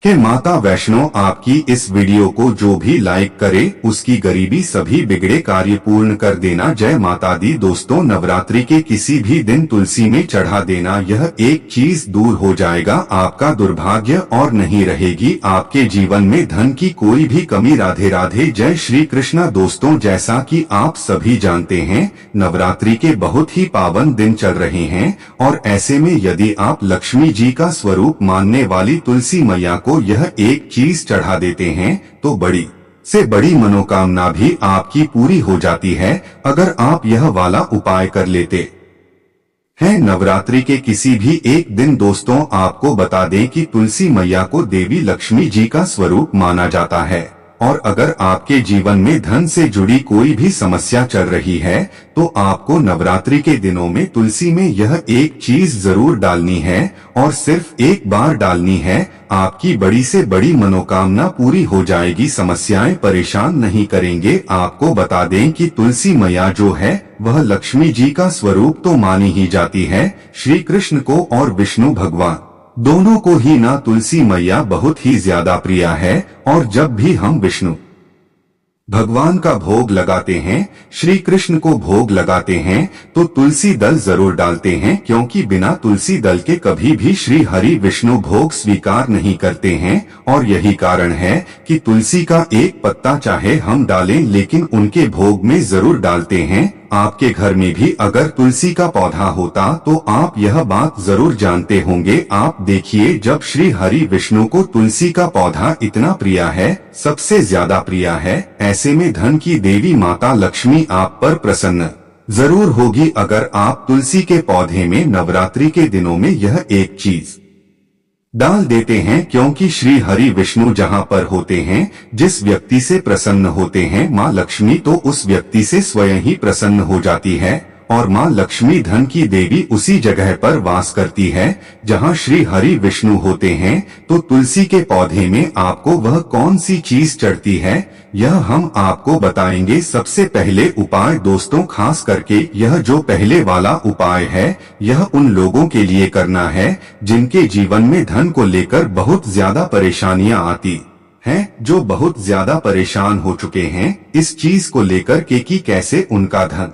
हे माता वैष्णो, आपकी इस वीडियो को जो भी लाइक करे उसकी गरीबी सभी बिगड़े कार्य पूर्ण कर देना। जय माता दी। दोस्तों, नवरात्रि के किसी भी दिन तुलसी में चढ़ा देना, यह एक चीज दूर हो जाएगा, आपका दुर्भाग्य और नहीं रहेगी आपके जीवन में धन की कोई भी कमी। राधे राधे, जय श्री कृष्णा। दोस्तों, जैसा कि आप सभी जानते हैं, नवरात्रि के बहुत ही पावन दिन चल रहे हैं और ऐसे में यदि आप लक्ष्मी जी का स्वरूप मानने वाली तुलसी मैया को यह एक चीज चढ़ा देते हैं तो बड़ी से बड़ी मनोकामना भी आपकी पूरी हो जाती है, अगर आप यह वाला उपाय कर लेते हैं। नवरात्रि के किसी भी एक दिन दोस्तों, आपको बता दें कि तुलसी मैया को देवी लक्ष्मी जी का स्वरूप माना जाता है और अगर आपके जीवन में धन से जुड़ी कोई भी समस्या चल रही है तो आपको नवरात्रि के दिनों में तुलसी में यह एक चीज जरूर डालनी है और सिर्फ एक बार डालनी है। आपकी बड़ी से बड़ी मनोकामना पूरी हो जाएगी, समस्याएं परेशान नहीं करेंगे। आपको बता दें कि तुलसी मैया जो है वह लक्ष्मी जी का स्वरूप तो मानी ही जाती है। श्री कृष्ण को और विष्णु भगवान दोनों को ही ना तुलसी मैया बहुत ही ज्यादा प्रिय है और जब भी हम विष्णु भगवान का भोग लगाते हैं, श्री कृष्ण को भोग लगाते हैं तो तुलसी दल जरूर डालते हैं, क्योंकि बिना तुलसी दल के कभी भी श्री हरि विष्णु भोग स्वीकार नहीं करते हैं। और यही कारण है कि तुलसी का एक पत्ता चाहे हम डालें लेकिन उनके भोग में जरूर डालते हैं। आपके घर में भी अगर तुलसी का पौधा होता तो आप यह बात जरूर जानते होंगे। आप देखिए, जब श्री हरि विष्णु को तुलसी का पौधा इतना प्रिय है, सबसे ज्यादा प्रिय है, ऐसे में धन की देवी माता लक्ष्मी आप पर प्रसन्न जरूर होगी अगर आप तुलसी के पौधे में नवरात्रि के दिनों में यह एक चीज डाल देते हैं, क्योंकि श्री हरि विष्णु जहां पर होते हैं, जिस व्यक्ति से प्रसन्न होते हैं माँ लक्ष्मी, तो उस व्यक्ति से स्वयं ही प्रसन्न हो जाती है और माँ लक्ष्मी धन की देवी उसी जगह पर वास करती है जहां श्री हरि विष्णु होते हैं। तो तुलसी के पौधे में आपको वह कौन सी चीज चढ़ती है, यह हम आपको बताएंगे। सबसे पहले उपाय दोस्तों, खास करके यह जो पहले वाला उपाय है, यह उन लोगों के लिए करना है जिनके जीवन में धन को लेकर बहुत ज्यादा परेशानियां आती हैं, जो बहुत ज्यादा परेशान हो चुके हैं इस चीज को लेकर के कि कैसे उनका धन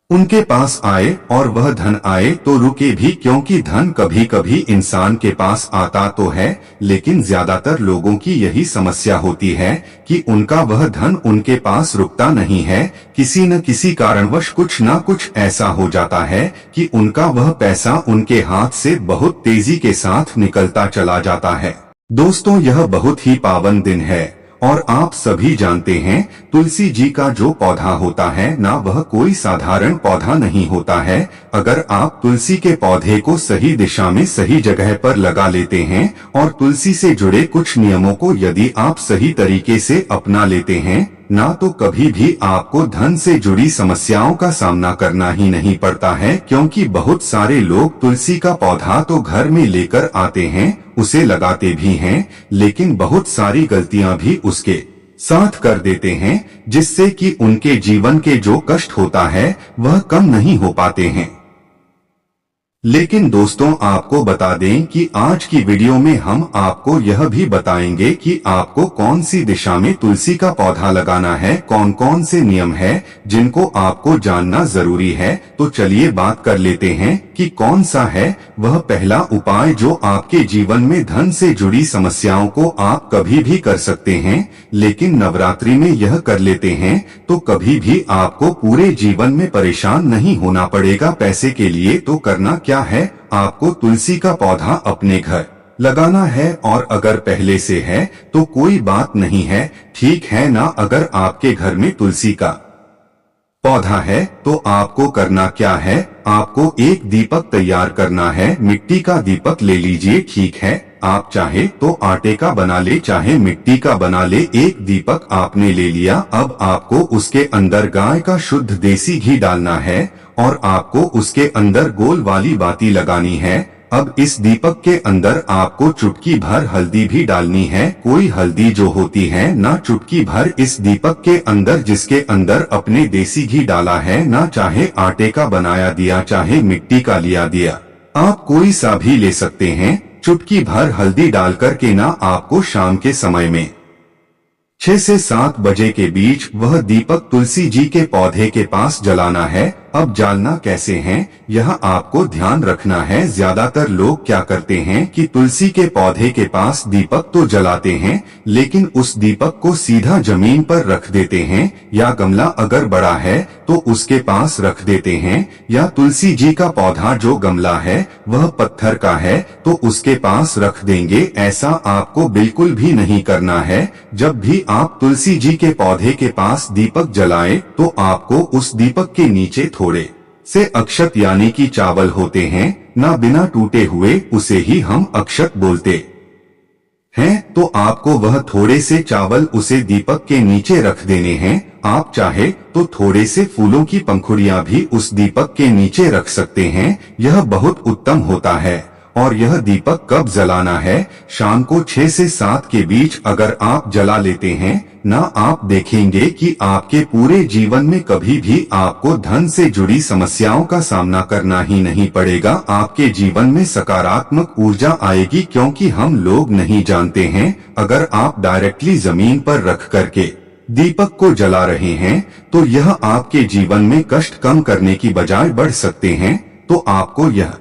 उनके पास आए और वह धन आए तो रुके भी, क्योंकि धन कभी कभी इंसान के पास आता तो है लेकिन ज्यादातर लोगों की यही समस्या होती है कि उनका वह धन उनके पास रुकता नहीं है। किसी न किसी कारणवश कुछ न कुछ ऐसा हो जाता है कि उनका वह पैसा उनके हाथ से बहुत तेजी के साथ निकलता चला जाता है। दोस्तों, यह बहुत ही पावन दिन है और आप सभी जानते हैं, तुलसी जी का जो पौधा होता है ना, वह कोई साधारण पौधा नहीं होता है। अगर आप तुलसी के पौधे को सही दिशा में सही जगह पर लगा लेते हैं और तुलसी से जुड़े कुछ नियमों को यदि आप सही तरीके से अपना लेते हैं ना, तो कभी भी आपको धन से जुड़ी समस्याओं का सामना करना ही नहीं पड़ता है। क्योंकि बहुत सारे लोग तुलसी का पौधा तो घर में लेकर आते हैं, उसे लगाते भी हैं, लेकिन बहुत सारी गलतियां भी उसके साथ कर देते हैं, जिससे कि उनके जीवन के जो कष्ट होता है वह कम नहीं हो पाते हैं। लेकिन दोस्तों, आपको बता दें कि आज की वीडियो में हम आपको यह भी बताएंगे कि आपको कौन सी दिशा में तुलसी का पौधा लगाना है, कौन कौन से नियम है जिनको आपको जानना जरूरी है। तो चलिए बात कर लेते हैं कि कौन सा है वह पहला उपाय जो आपके जीवन में धन से जुड़ी समस्याओं को आप कभी भी कर सकते हैं, लेकिन नवरात्रि में यह कर लेते हैं तो कभी भी आपको पूरे जीवन में परेशान नहीं होना पड़ेगा पैसे के लिए। तो करना क्या है, आपको तुलसी का पौधा अपने घर लगाना है और अगर पहले से है तो कोई बात नहीं है, ठीक है ना। अगर आपके घर में तुलसी का पौधा है तो आपको करना क्या है, आपको एक दीपक तैयार करना है। मिट्टी का दीपक ले लीजिए, ठीक है। आप चाहे तो आटे का बना ले, चाहे मिट्टी का बना ले। एक दीपक आपने ले लिया। अब आपको उसके अंदर गाय का शुद्ध देसी घी डालना है और आपको उसके अंदर गोल वाली बाती लगानी है। अब इस दीपक के अंदर आपको चुटकी भर हल्दी भी डालनी है। कोई हल्दी जो होती है ना, चुटकी भर इस दीपक के अंदर, जिसके अंदर अपने देसी घी डाला है ना, चाहे आटे का बनाया दिया चाहे मिट्टी का लिया दिया, आप कोई सा भी ले सकते हैं। चुटकी भर हल्दी डालकर के ना आपको शाम के समय में 6 से 7 बजे के बीच वह दीपक तुलसी जी के पौधे के पास जलाना है। अब जलाना कैसे है यह आपको ध्यान रखना है। ज्यादातर लोग क्या करते हैं कि तुलसी के पौधे के पास दीपक तो जलाते हैं, लेकिन उस दीपक को सीधा जमीन पर रख देते हैं, या गमला अगर बड़ा है तो उसके पास रख देते हैं, या तुलसी जी का पौधा जो गमला है वह पत्थर का है तो उसके पास रख देंगे। ऐसा आपको बिल्कुल भी नहीं करना है। जब भी आप तुलसी जी के पौधे के पास दीपक जलाएं तो आपको उस दीपक के नीचे थोड़े से अक्षत यानी कि चावल होते हैं ना, बिना टूटे हुए उसे ही हम अक्षत बोलते हैं, तो आपको वह थोड़े से चावल उसे दीपक के नीचे रख देने हैं। आप चाहे तो थोड़े से फूलों की पंखुड़ियां भी उस दीपक के नीचे रख सकते हैं, यह बहुत उत्तम होता है। और यह दीपक कब जलाना है? शाम को 6 से 7 के बीच अगर आप जला लेते हैं ना, आप देखेंगे कि आपके पूरे जीवन में कभी भी आपको धन से जुड़ी समस्याओं का सामना करना ही नहीं पड़ेगा। आपके जीवन में सकारात्मक ऊर्जा आएगी, क्योंकि हम लोग नहीं जानते हैं अगर आप डायरेक्टली जमीन पर रख करके दीपक को जला रहे हैं तो यह आपके जीवन में कष्ट कम करने की बजाय बढ़ सकते हैं। तो आपको यह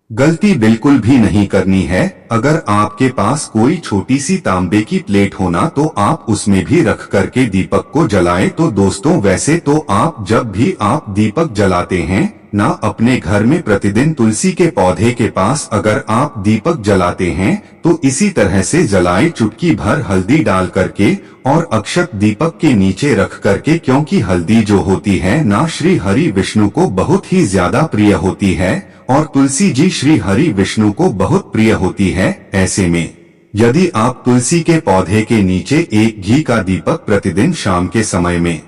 गलती बिल्कुल भी नहीं करनी है। अगर आपके पास कोई छोटी सी तांबे की प्लेट होना तो आप उसमें भी रख करके दीपक को जलाएं। तो दोस्तों, वैसे तो आप जब भी आप दीपक जलाते हैं ना, अपने घर में प्रतिदिन तुलसी के पौधे के पास अगर आप दीपक जलाते हैं तो इसी तरह से जलाएं, चुटकी भर हल्दी डाल करके और अक्षत दीपक के नीचे रख करके, क्योंकि हल्दी जो होती है ना श्री हरि विष्णु को बहुत ही ज्यादा प्रिय होती है और तुलसी जी श्री हरि विष्णु को बहुत प्रिय होती है। ऐसे में यदि आप तुलसी के पौधे के नीचे एक घी का दीपक प्रतिदिन शाम के समय में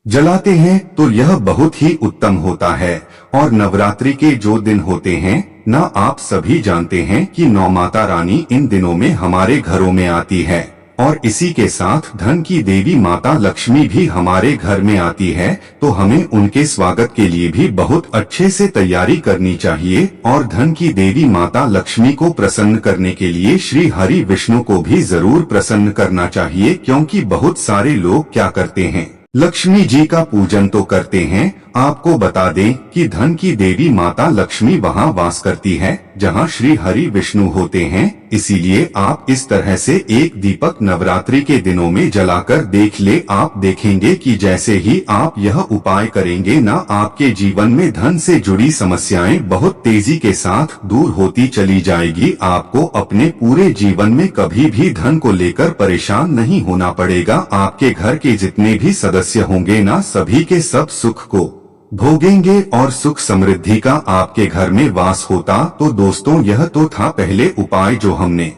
जलाते हैं तो यह बहुत ही उत्तम होता है। और नवरात्रि के जो दिन होते हैं ना, आप सभी जानते हैं कि नौ माता रानी इन दिनों में हमारे घरों में आती है और इसी के साथ धन की देवी माता लक्ष्मी भी हमारे घर में आती है। तो हमें उनके स्वागत के लिए भी बहुत अच्छे से तैयारी करनी चाहिए और धन की देवी माता लक्ष्मी को प्रसन्न करने के लिए श्री हरि विष्णु को भी जरूर प्रसन्न करना चाहिए, क्योंकि बहुत सारे लोग क्या करते हैं, लक्ष्मी जी का पूजन तो करते हैं। आपको बता दें कि धन की देवी माता लक्ष्मी वहाँ वास करती है जहाँ श्री हरि विष्णु होते हैं। इसीलिए आप इस तरह से एक दीपक नवरात्रि के दिनों में जलाकर देख ले। आप देखेंगे कि जैसे ही आप यह उपाय करेंगे ना, आपके जीवन में धन से जुड़ी समस्याएं बहुत तेजी के साथ दूर होती चली जाएगी। आपको अपने पूरे जीवन में कभी भी धन को लेकर परेशान नहीं होना पड़ेगा। आपके घर के जितने भी सदस्य होंगे ना, सभी के सब सुख को भोगेंगे और सुख समृद्धि का आपके घर में वास होता। तो दोस्तों, यह तो था पहले उपाय जो हमने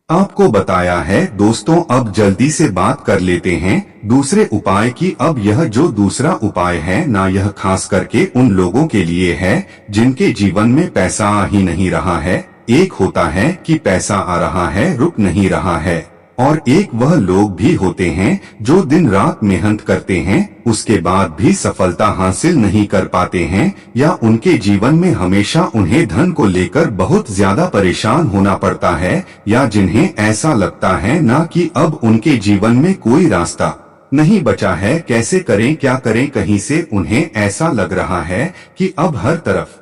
आपको बताया है। दोस्तों, अब जल्दी से बात कर लेते हैं दूसरे उपाय की। अब यह जो दूसरा उपाय है ना, यह खास करके उन लोगों के लिए है जिनके जीवन में पैसा आ ही नहीं रहा है। एक होता है कि पैसा आ रहा है रुक नहीं रहा है, और एक वह लोग भी होते हैं जो दिन रात मेहनत करते हैं उसके बाद भी सफलता हासिल नहीं कर पाते हैं, या उनके जीवन में हमेशा उन्हें धन को लेकर बहुत ज्यादा परेशान होना पड़ता है, या जिन्हें ऐसा लगता है ना कि अब उनके जीवन में कोई रास्ता नहीं बचा है, कैसे करें क्या करें। कहीं से उन्हें ऐसा लग रहा है कि अब हर तरफ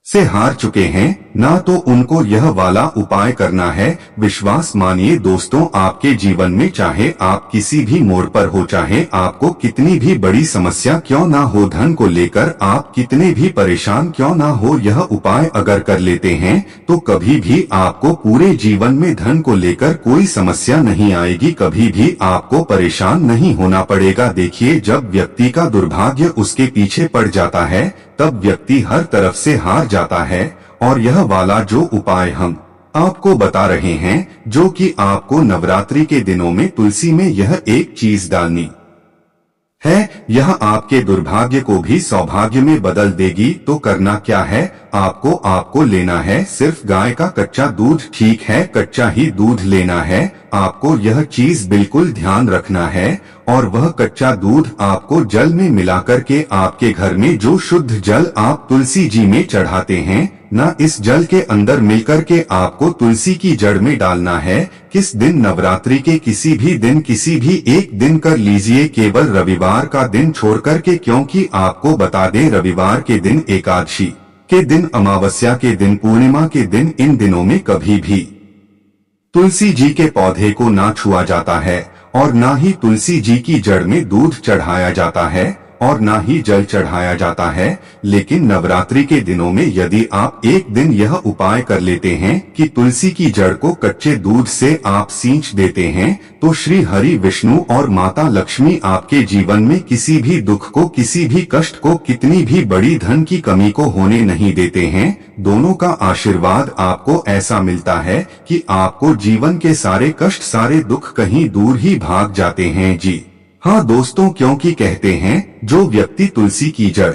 से हार चुके हैं ना, तो उनको यह वाला उपाय करना है। विश्वास मानिए दोस्तों, आपके जीवन में चाहे आप किसी भी मोड़ पर हो, चाहे आपको कितनी भी बड़ी समस्या क्यों ना हो, धन को लेकर आप कितने भी परेशान क्यों ना हो, यह उपाय अगर कर लेते हैं तो कभी भी आपको पूरे जीवन में धन को लेकर कोई समस्या नहीं आएगी, कभी भी आपको परेशान नहीं होना पड़ेगा। देखिए, जब व्यक्ति का दुर्भाग्य उसके पीछे पड़ जाता है तब व्यक्ति हर तरफ से हार जाता है। और यह वाला जो उपाय हम आपको बता रहे हैं, जो कि आपको नवरात्रि के दिनों में तुलसी में यह एक चीज डालनी है, यह आपके दुर्भाग्य को भी सौभाग्य में बदल देगी। तो करना क्या है, आपको लेना है सिर्फ गाय का कच्चा दूध। ठीक है, कच्चा ही दूध लेना है। आपको यह चीज बिल्कुल ध्यान रखना है। और वह कच्चा दूध आपको जल में मिलाकर के आपके घर में जो शुद्ध जल आप तुलसी जी में चढ़ाते हैं न, इस जल के अंदर मिलकर के आपको तुलसी की जड़ में डालना है। किस दिन, नवरात्रि के किसी भी दिन, किसी भी एक दिन कर लीजिए, केवल रविवार का दिन छोड़कर के, क्योंकि आपको बता दें रविवार के दिन, एकादशी के दिन, अमावस्या के दिन, पूर्णिमा के दिन, इन दिनों में कभी भी तुलसी जी के पौधे को ना छुआ जाता है और ना ही तुलसी जी की जड़ में दूध चढ़ाया जाता है और ना ही जल चढ़ाया जाता है। लेकिन नवरात्रि के दिनों में यदि आप एक दिन यह उपाय कर लेते हैं कि तुलसी की जड़ को कच्चे दूध से आप सींच देते हैं, तो श्री हरि विष्णु और माता लक्ष्मी आपके जीवन में किसी भी दुख को, किसी भी कष्ट को, कितनी भी बड़ी धन की कमी को होने नहीं देते हैं। दोनों का आशीर्वाद आपको ऐसा मिलता है कि आपको जीवन के सारे कष्ट, सारे दुख कहीं दूर ही भाग जाते हैं जी। हाँ दोस्तों, क्योंकि कहते हैं जो व्यक्ति तुलसी की जड़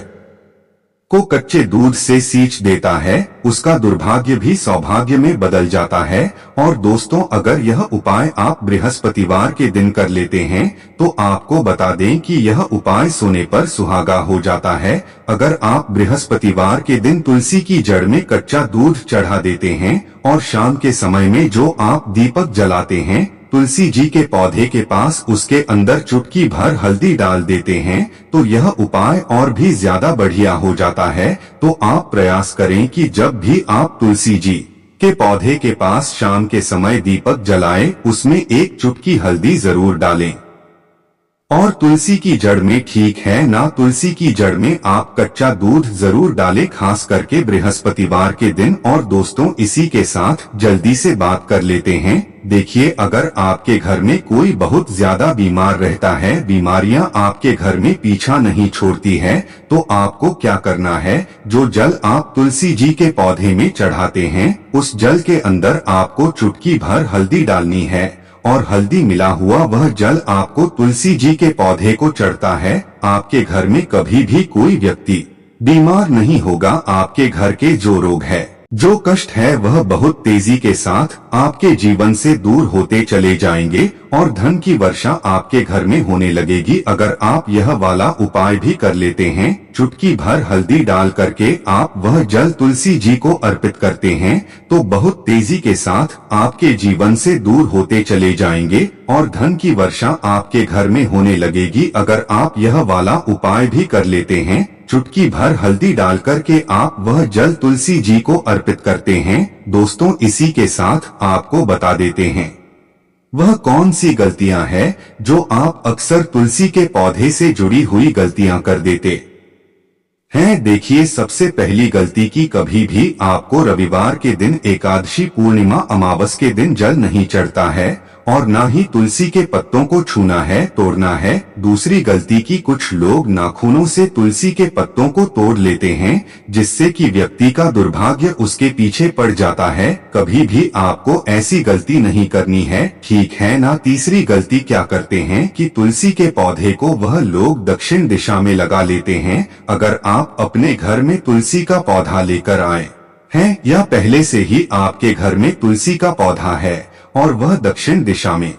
को कच्चे दूध से सींच देता है उसका दुर्भाग्य भी सौभाग्य में बदल जाता है। और दोस्तों, अगर यह उपाय आप बृहस्पतिवार के दिन कर लेते हैं तो आपको बता दें कि यह उपाय सोने पर सुहागा हो जाता है। अगर आप बृहस्पतिवार के दिन तुलसी की जड़ में कच्चा दूध चढ़ा देते हैं और शाम के समय में जो आप दीपक जलाते हैं तुलसी जी के पौधे के पास, उसके अंदर चुटकी भर हल्दी डाल देते हैं, तो यह उपाय और भी ज्यादा बढ़िया हो जाता है। तो आप प्रयास करें कि जब भी आप तुलसी जी के पौधे के पास शाम के समय दीपक जलाएं, उसमें एक चुटकी हल्दी जरूर डालें। और तुलसी की जड़ में, ठीक है ना, तुलसी की जड़ में आप कच्चा दूध जरूर डालें, खास करके बृहस्पतिवार के दिन। और दोस्तों, इसी के साथ जल्दी से बात कर लेते हैं। देखिए, अगर आपके घर में कोई बहुत ज्यादा बीमार रहता है, बीमारियां आपके घर में पीछा नहीं छोड़ती है, तो आपको क्या करना है, जो जल आप तुलसी जी के पौधे में चढ़ाते हैं उस जल के अंदर आपको चुटकी भर हल्दी डालनी है और हल्दी मिला हुआ वह जल आपको तुलसी जी के पौधे को चढ़ता है। आपके घर में कभी भी कोई व्यक्ति बीमार नहीं होगा। आपके घर के जो रोग है, जो कष्ट है, वह बहुत तेजी के साथ आपके जीवन से दूर होते चले जाएंगे और धन की वर्षा आपके घर में होने लगेगी। अगर आप यह वाला उपाय भी कर लेते हैं, चुटकी भर हल्दी डाल करके आप वह जल तुलसी जी को अर्पित करते हैं, तो बहुत तेजी के साथ आपके जीवन से दूर होते चले जाएंगे और धन की वर्षा आपके घर में होने लगेगी। अगर आप यह वाला उपाय भी कर लेते हैं, चुटकी भर हल्दी डाल करके आप वह जल तुलसी जी को अर्पित करते हैं। दोस्तों, इसी के साथ आपको बता देते हैं वह कौन सी गलतियां हैं जो आप अक्सर तुलसी के पौधे से जुड़ी हुई गलतियां कर देते हैं। देखिए, सबसे पहली गलती की कभी भी आपको रविवार के दिन, एकादशी, पूर्णिमा, अमावस के दिन जल नहीं चढ़ता है और ना ही तुलसी के पत्तों को छूना है, तोड़ना है। दूसरी गलती की, कुछ लोग नाखूनों से तुलसी के पत्तों को तोड़ लेते हैं जिससे कि व्यक्ति का दुर्भाग्य उसके पीछे पड़ जाता है। कभी भी आपको ऐसी गलती नहीं करनी है, ठीक है ना। तीसरी गलती क्या करते हैं कि तुलसी के पौधे को वह लोग दक्षिण दिशा में लगा लेते हैं। अगर आप अपने घर में तुलसी का पौधा लेकर आए हैं या पहले से ही आपके घर में तुलसी का पौधा है और वह दक्षिण दिशा में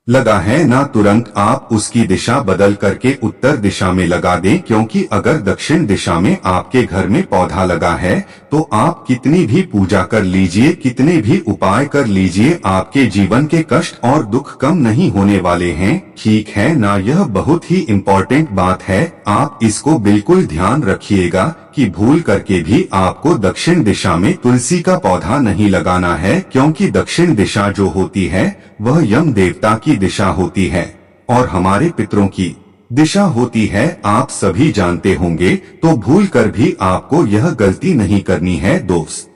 लगा है ना, तुरंत आप उसकी दिशा बदल करके उत्तर दिशा में लगा दें, क्योंकि अगर दक्षिण दिशा में आपके घर में पौधा लगा है तो आप कितनी भी पूजा कर लीजिए, कितने भी उपाय कर लीजिए, आपके जीवन के कष्ट और दुख कम नहीं होने वाले हैं। ठीक है ना, यह बहुत ही इम्पोर्टेंट बात है, आप इसको बिल्कुल ध्यान रखिएगा कि भूल करके भी आपको दक्षिण दिशा में तुलसी का पौधा नहीं लगाना है, क्योंकि दक्षिण दिशा जो होती है वह यम देवता की दिशा होती है और हमारे पितरों की दिशा होती है, आप सभी जानते होंगे। तो भूल कर भी आपको यह गलती नहीं करनी है दोस्त।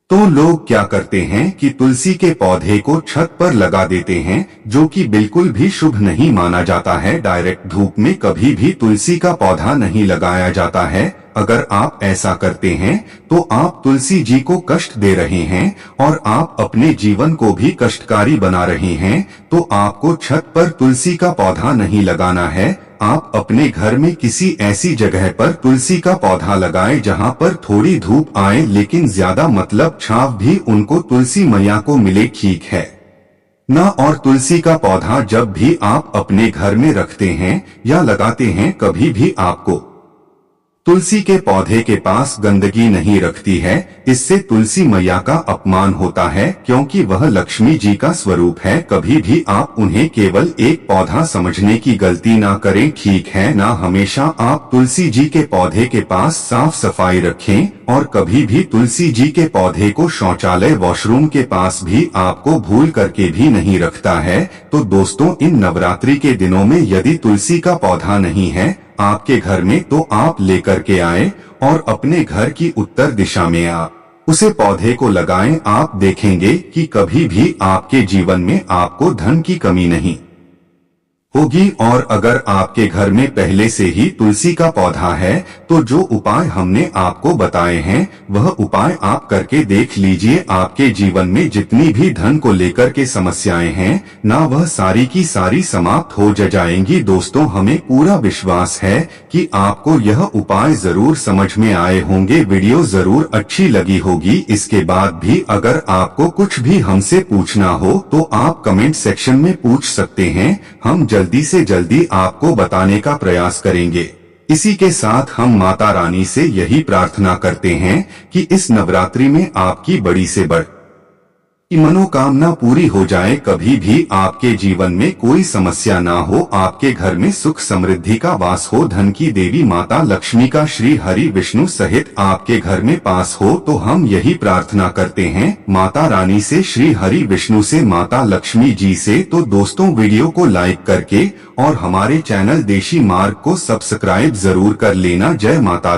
तो लोग क्या करते हैं कि तुलसी के पौधे को छत पर लगा देते हैं, जो कि बिल्कुल भी शुभ नहीं माना जाता है। डायरेक्ट धूप में कभी भी तुलसी का पौधा नहीं लगाया जाता है। अगर आप ऐसा करते हैं तो आप तुलसी जी को कष्ट दे रहे हैं और आप अपने जीवन को भी कष्टकारी बना रहे हैं। तो आपको छत पर तुलसी का पौधा नहीं लगाना है। आप अपने घर में किसी ऐसी जगह पर तुलसी का पौधा लगाएं जहां पर थोड़ी धूप आए लेकिन ज्यादा मतलब छांव भी उनको तुलसी मैया को मिले, ठीक है ना। और तुलसी का पौधा जब भी आप अपने घर में रखते हैं या लगाते हैं, कभी भी आपको तुलसी के पौधे के पास गंदगी नहीं रखती है। इससे तुलसी मैया का अपमान होता है, क्योंकि वह लक्ष्मी जी का स्वरूप है। कभी भी आप उन्हें केवल एक पौधा समझने की गलती ना करें, ठीक है ना। हमेशा आप तुलसी जी के पौधे के पास साफ सफाई रखें और कभी भी तुलसी जी के पौधे को शौचालय वॉशरूम के पास भी आपको भूल करके भी नहीं रखता है। तो दोस्तों, इन नवरात्रि के दिनों में यदि तुलसी का पौधा नहीं है आपके घर में, तो आप लेकर के आए और अपने घर की उत्तर दिशा में आप उसे पौधे को लगाएं। आप देखेंगे कि कभी भी आपके जीवन में आपको धन की कमी नहीं होगी। और अगर आपके घर में पहले से ही तुलसी का पौधा है तो जो उपाय हमने आपको बताए हैं वह उपाय आप करके देख लीजिए। आपके जीवन में जितनी भी धन को लेकर के समस्याएं हैं ना, वह सारी की सारी समाप्त हो जाएंगी। दोस्तों, हमें पूरा विश्वास है कि आपको यह उपाय जरूर समझ में आए होंगे, वीडियो जरूर अच्छी लगी होगी। इसके बाद भी अगर आपको कुछ भी हमसे पूछना हो तो आप कमेंट सेक्शन में पूछ सकते हैं, हम जल्दी से जल्दी आपको बताने का प्रयास करेंगे। इसी के साथ हम माता रानी से यही प्रार्थना करते हैं कि इस नवरात्रि में आपकी बड़ी से बड़ी मनोकामना पूरी हो जाए, कभी भी आपके जीवन में कोई समस्या ना हो, आपके घर में सुख समृद्धि का वास हो, धन की देवी माता लक्ष्मी का श्री हरि विष्णु सहित आपके घर में पास हो। तो हम यही प्रार्थना करते हैं माता रानी से, श्री हरि विष्णु से, माता लक्ष्मी जी से। तो दोस्तों, वीडियो को लाइक करके और हमारे चैनल देशी मार्ग को सब्सक्राइब जरूर कर लेना। जय माता।